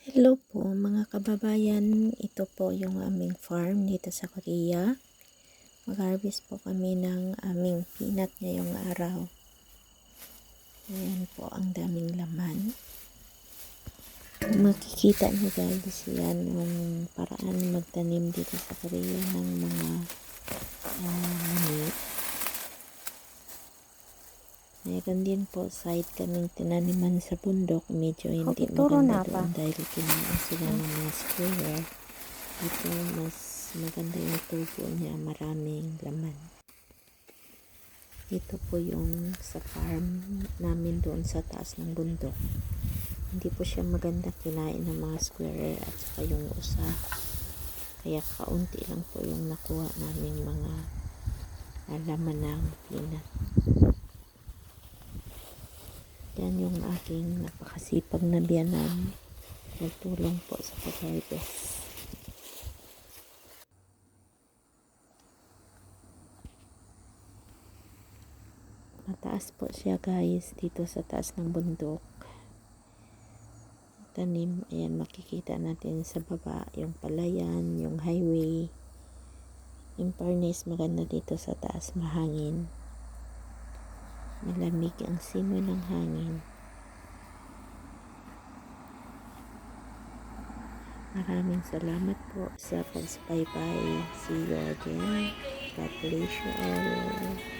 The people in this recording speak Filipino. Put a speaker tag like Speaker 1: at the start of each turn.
Speaker 1: Hello po mga kababayan, ito po yung aming farm dito sa Korea. Mag-harvest po kami ng aming peanut ngayong araw. Ayan po ang daming laman. Kung makikita nyo guys, yan yung paraan magtanim dito sa Korea ng mga mani. Mayroon din po side kaming tinaniman sa bundok. Medyo hindi maganda doon dahil kinain sila ng mga squirrel. Ito mas maganda yung tubo niya, maraming laman. Ito po yung sa farm namin doon sa taas ng bundok. Hindi po siya maganda, kinain ng mga squirrel at saka yung usa. Kaya kaunti lang po yung nakuha naming mga laman ng peanut. Yan yung aking napakasipag na biyanan. Nagtulong po sa pag-harvest. Mataas po siya guys, dito sa taas ng bundok. Tanim, ayan makikita natin sa baba, yung palayan, yung highway. In fairness, maganda dito sa taas, mahangin. Malamig ang simoy ng hangin. Maraming salamat po sa pagsubaybay. See you again. God bless you all.